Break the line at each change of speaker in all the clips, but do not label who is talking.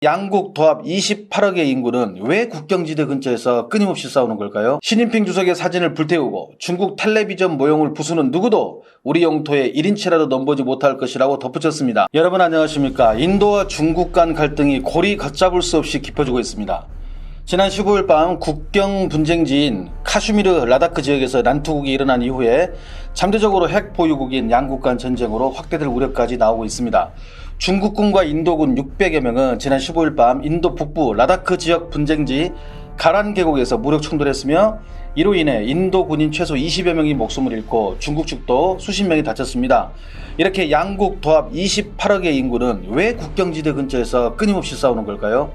양국 도합 28억의 인구는 왜 국경지대 근처에서 끊임없이 싸우는 걸까요? 시진핑 주석의 사진을 불태우고 중국 텔레비전 모형을 부수는 누구도 우리 영토에 1인치라도 넘보지 못할 것이라고 덧붙였습니다. 여러분 안녕하십니까? 인도와 중국 간 갈등이 골이 걷잡을 수 없이 깊어지고 있습니다. 지난 15일 밤 국경 분쟁지인 카슈미르 라다크 지역에서 난투극이 일어난 이후에 잠재적으로 핵 보유국인 양국 간 전쟁으로 확대될 우려까지 나오고 있습니다. 중국군과 인도군 600여 명은 지난 15일 밤 인도 북부 라다크 지역 분쟁지 가란 계곡에서 무력 충돌했으며 이로 인해 인도 군인 최소 20여 명이 목숨을 잃고 중국 측도 수십 명이 다쳤습니다. 이렇게 양국 도합 28억의 인구는 왜 국경지대 근처에서 끊임없이 싸우는 걸까요?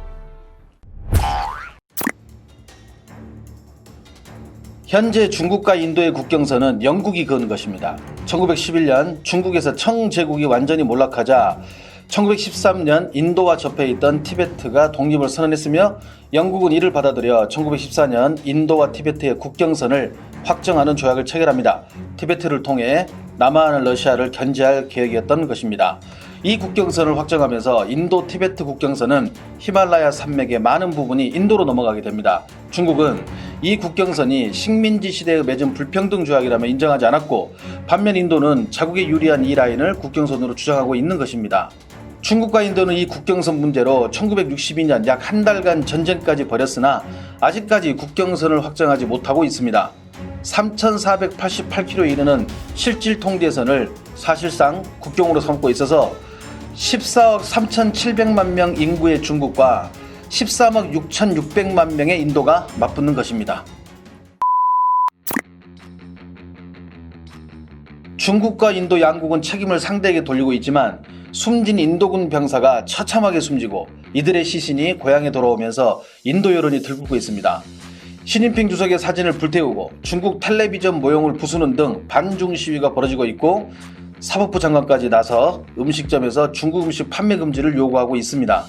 현재 중국과 인도의 국경선은 영국이 그은 것입니다. 1911년 중국에서 청 제국이 완전히 몰락하자 1913년 인도와 접해 있던 티베트가 독립을 선언했으며 영국은 이를 받아들여 1914년 인도와 티베트의 국경선을 확정하는 조약을 체결합니다. 티베트를 통해 남한 러시아를 견제할 계획이었던 것입니다. 이 국경선을 확정하면서 인도 티베트 국경선은 히말라야 산맥의 많은 부분이 인도로 넘어가게 됩니다. 중국은 이 국경선이 식민지 시대에 맺은 불평등 조약이라며 인정하지 않았고 반면 인도는 자국에 유리한 이 라인을 국경선으로 주장하고 있는 것입니다. 중국과 인도는 이 국경선 문제로 1962년 약 한 달간 전쟁까지 벌였으나 아직까지 국경선을 확정하지 못하고 있습니다. 3,488km에 이르는 실질 통제선을 사실상 국경으로 삼고 있어서 14억 3,700만 명 인구의 중국과 13억 6,600만 명의 인도가 맞붙는 것입니다. 중국과 인도 양국은 책임을 상대에게 돌리고 있지만 숨진 인도군 병사가 처참하게 숨지고 이들의 시신이 고향에 돌아오면서 인도 여론이 들끓고 있습니다. 시진핑 주석의 사진을 불태우고 중국 텔레비전 모형을 부수는 등 반중 시위가 벌어지고 있고 사법부 장관까지 나서 음식점에서 중국 음식 판매 금지를 요구하고 있습니다.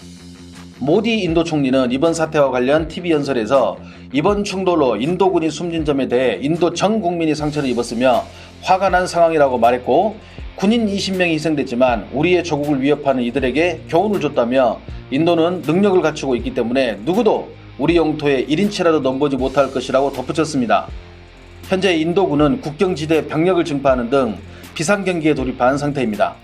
모디 인도 총리는 이번 사태와 관련 TV 연설에서 이번 충돌로 인도군이 숨진 점에 대해 인도 전 국민이 상처를 입었으며 화가 난 상황이라고 말했고 군인 20명이 희생됐지만 우리의 조국을 위협하는 이들에게 교훈을 줬다며 인도는 능력을 갖추고 있기 때문에 누구도 우리 영토에 1인치라도 넘보지 못할 것이라고 덧붙였습니다. 현재 인도군은 국경지대 병력을 증파하는 등 비상경기에 돌입한 상태입니다.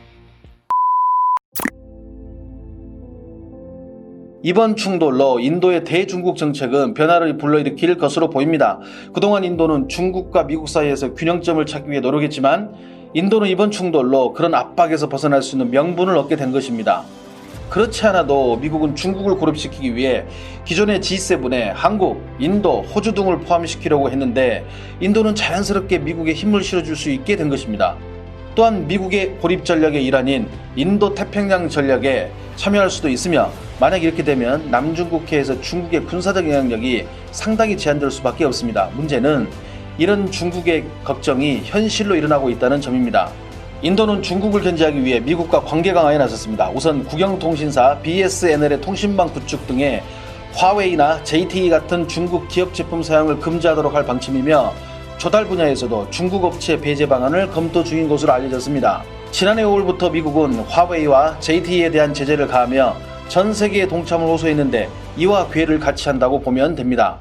이번 충돌로 인도의 대중국 정책은 변화를 불러일으킬 것으로 보입니다. 그동안 인도는 중국과 미국 사이에서 균형점을 찾기 위해 노력했지만 인도는 이번 충돌로 그런 압박에서 벗어날 수 있는 명분을 얻게 된 것입니다. 그렇지 않아도 미국은 중국을 고립시키기 위해 기존의 G7에 한국, 인도, 호주 등을 포함시키려고 했는데 인도는 자연스럽게 미국에 힘을 실어줄 수 있게 된 것입니다. 또한 미국의 고립 전략의 일환인 인도 태평양 전략에 참여할 수도 있으며 만약 이렇게 되면 남중국해에서 중국의 군사적 영향력이 상당히 제한될 수밖에 없습니다. 문제는 이런 중국의 걱정이 현실로 일어나고 있다는 점입니다. 인도는 중국을 견제하기 위해 미국과 관계 강화에 나섰습니다. 우선 국영통신사 BSNL의 통신망 구축 등의 화웨이나 ZTE 같은 중국 기업 제품 사용을 금지하도록 할 방침이며 조달 분야에서도 중국 업체 배제 방안을 검토 중인 것으로 알려졌습니다. 지난해 5월부터 미국은 화웨이와 ZTE에 대한 제재를 가하며 전 세계의 동참을 호소했는데 이와 괴를 같이 한다고 보면 됩니다.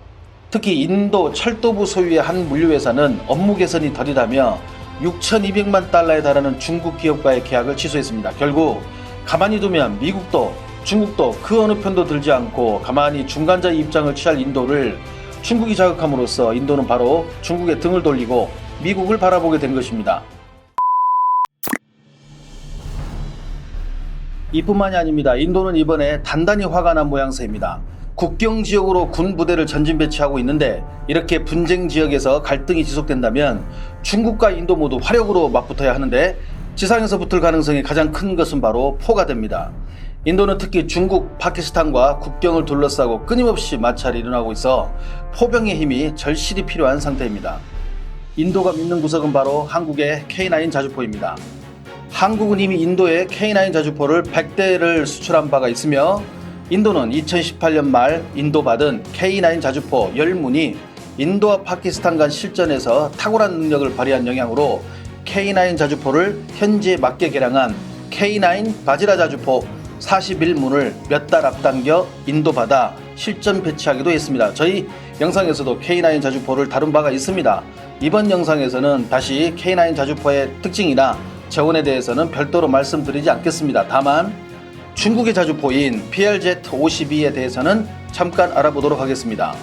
특히 인도 철도부 소유의 한 물류회사는 업무 개선이 덜이라며 6,200만 달러에 달하는 중국 기업과의 계약을 취소했습니다. 결국 가만히 두면 미국도 중국도 그 어느 편도 들지 않고 가만히 중간자의 입장을 취할 인도를 중국이 자극함으로써 인도는 바로 중국에 등을 돌리고 미국을 바라보게 된 것입니다. 이뿐만이 아닙니다. 인도는 이번에 단단히 화가 난 모양새입니다. 국경 지역으로 군 부대를 전진 배치하고 있는데 이렇게 분쟁 지역에서 갈등이 지속된다면 중국과 인도 모두 화력으로 맞붙어야 하는데 지상에서 붙을 가능성이 가장 큰 것은 바로 포가 됩니다. 인도는 특히 중국, 파키스탄과 국경을 둘러싸고 끊임없이 마찰이 일어나고 있어 포병의 힘이 절실히 필요한 상태입니다. 인도가 믿는 구석은 바로 한국의 K9 자주포입니다. 한국은 이미 인도에 K9 자주포를 100대를 수출한 바가 있으며 인도는 2018년 말 인도받은 K9 자주포 10문이 인도와 파키스탄 간 실전에서 탁월한 능력을 발휘한 영향으로 K9 자주포를 현지에 맞게 개량한 K9 바지라 자주포 41문을 몇 달 앞당겨 인도받아 실전 배치하기도 했습니다. 저희 영상에서도 K9 자주포를 다룬 바가 있습니다. 이번 영상에서는 다시 K9 자주포의 특징이나 재원에 대해서는 별도로 말씀드리지 않겠습니다. 다만 중국의 자주포인 PLZ-52에 대해서는 잠깐 알아보도록 하겠습니다.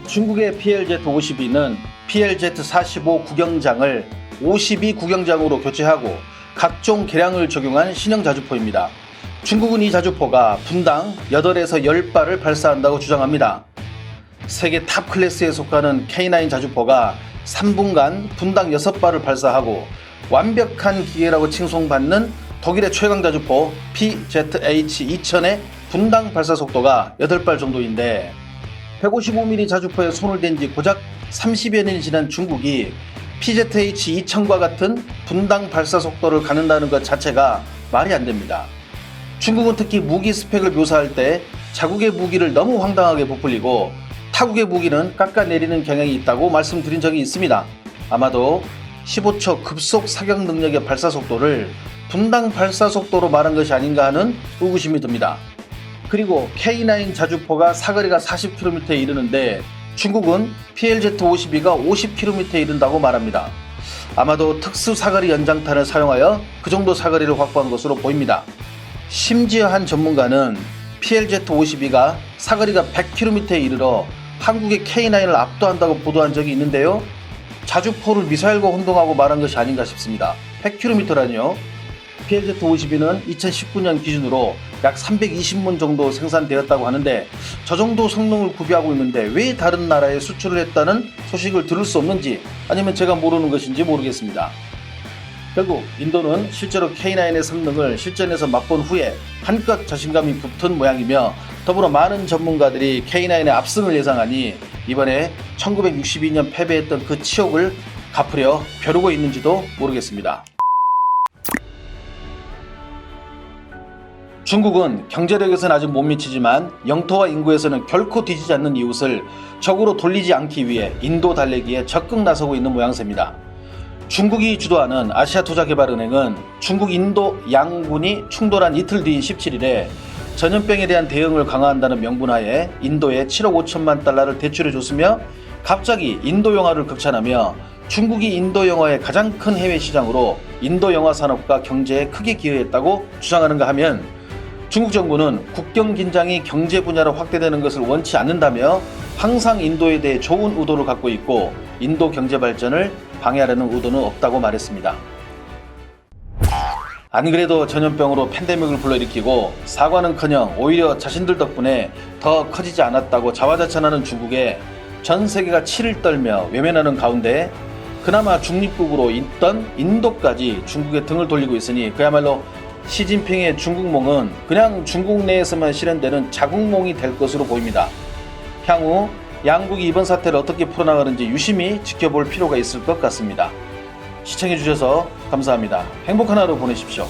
중국의 PLZ-52는 PLZ-45 구경장을 52 구경장으로 교체하고 각종 개량을 적용한 신형 자주포입니다. 중국은 이 자주포가 분당 8에서 10발을 발사한다고 주장합니다. 세계 탑 클래스에 속하는 K9 자주포가 3분간 분당 6발을 발사하고 완벽한 기계라고 칭송받는 독일의 최강 자주포 PZH-2000의 분당 발사 속도가 8발 정도인데 155mm 자주포에 손을 댄 지 고작 30여 년이 지난 중국이 PZH-2000과 같은 분당 발사 속도를 갖는다는 것 자체가 말이 안 됩니다. 중국은 특히 무기 스펙을 묘사할 때 자국의 무기를 너무 황당하게 부풀리고 타국의 무기는 깎아내리는 경향이 있다고 말씀드린 적이 있습니다. 아마도 15초 급속 사격 능력의 발사 속도를 분당 발사 속도로 말한 것이 아닌가 하는 의구심이 듭니다. 그리고 K9 자주포가 사거리가 40km에 이르는데 중국은 PLZ-52가 50km에 이른다고 말합니다. 아마도 특수 사거리 연장탄을 사용하여 그 정도 사거리를 확보한 것으로 보입니다. 심지어 한 전문가는 PLZ-52가 사거리가 100km에 이르러 한국의 K9을 압도한다고 보도한 적이 있는데요. 자주포를 미사일과 혼동하고 말한 것이 아닌가 싶습니다. 100km라니요. PLZ-52는 2019년 기준으로 약 320문 정도 생산되었다고 하는데 저 정도 성능을 구비하고 있는데 왜 다른 나라에 수출을 했다는 소식을 들을 수 없는지 아니면 제가 모르는 것인지 모르겠습니다. 결국 인도는 실제로 K9의 성능을 실전에서 맛본 후에 한껏 자신감이 붙은 모양이며 더불어 많은 전문가들이 K9의 압승을 예상하니 이번에 1962년 패배했던 그 치욕을 갚으려 벼르고 있는지도 모르겠습니다. 중국은 경제력에서는 아직 못 미치지만 영토와 인구에서는 결코 뒤지지 않는 이웃을 적으로 돌리지 않기 위해 인도 달래기에 적극 나서고 있는 모양새입니다. 중국이 주도하는 아시아투자개발은행은 중국 인도 양군이 충돌한 이틀 뒤인 17일에 전염병에 대한 대응을 강화한다는 명분하에 인도에 7억 5천만 달러를 대출해줬으며 갑자기 인도 영화를 극찬하며 중국이 인도 영화의 가장 큰 해외 시장으로 인도 영화 산업과 경제에 크게 기여했다고 주장하는가 하면 중국 정부는 국경 긴장이 경제 분야로 확대되는 것을 원치 않는다며 항상 인도에 대해 좋은 의도를 갖고 있고 인도 경제 발전을 방해하려는 의도는 없다고 말했습니다. 안 그래도 전염병으로 팬데믹을 불러일으키고 사과는커녕 오히려 자신들 덕분에 더 커지지 않았다고 자화자찬하는 중국에 전 세계가 치를 떨며 외면하는 가운데 그나마 중립국으로 있던 인도까지 중국에 등을 돌리고 있으니 그야말로 시진핑의 중국몽은 그냥 중국 내에서만 실현되는 자국몽이 될 것으로 보입니다. 향후 양국이 이번 사태를 어떻게 풀어나가는지 유심히 지켜볼 필요가 있을 것 같습니다. 시청해주셔서 감사합니다. 행복한 하루 보내십시오.